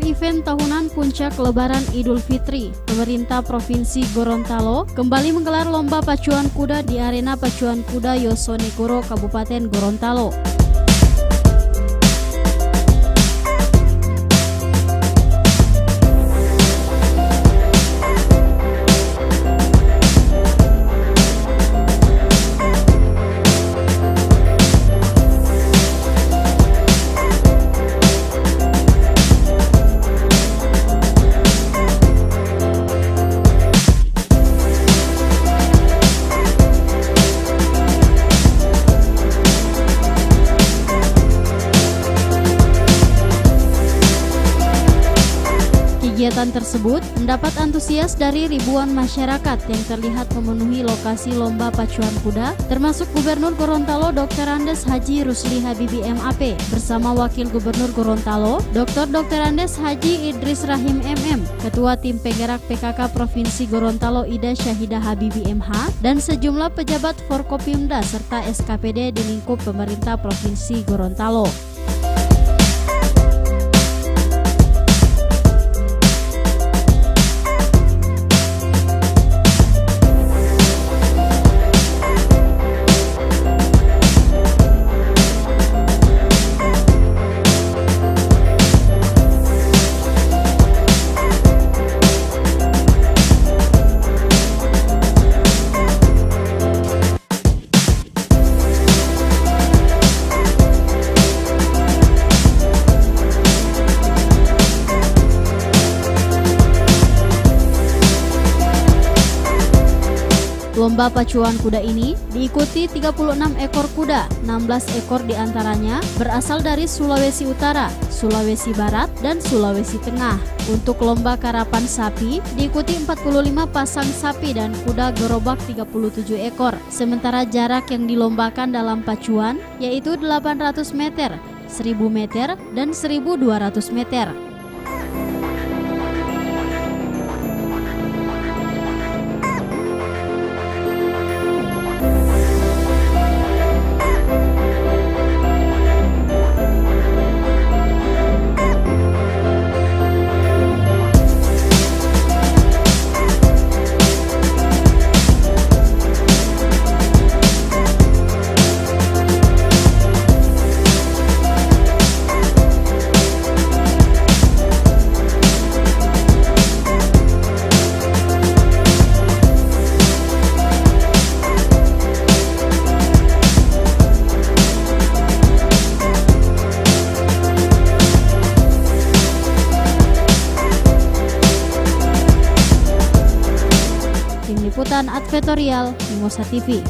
event tahunan puncak Lebaran Idul Fitri, pemerintah Provinsi Gorontalo kembali menggelar lomba pacuan kuda di arena pacuan kuda Yosonegoro, Kabupaten Gorontalo. Kegiatan tersebut mendapat antusias dari ribuan masyarakat yang terlihat memenuhi lokasi lomba pacuan kuda, termasuk Gubernur Gorontalo Dr. Andes Haji Rusli Habibie MAP bersama Wakil Gubernur Gorontalo Dr. Andes Haji Idris Rahim MM, Ketua Tim Penggerak PKK Provinsi Gorontalo Ida Syahidah Habibie MH, dan sejumlah pejabat Forkopimda serta SKPD di lingkup pemerintah Provinsi Gorontalo. Lomba pacuan kuda ini diikuti 36 ekor kuda, 16 ekor diantaranya berasal dari Sulawesi Utara, Sulawesi Barat, dan Sulawesi Tengah. Untuk lomba karapan sapi diikuti 45 pasang sapi dan kuda gerobak 37 ekor. Sementara jarak yang dilombakan dalam pacuan yaitu 800 meter, 1000 meter, dan 1200 meter. Tim Liputan Advertorial Mimosa TV.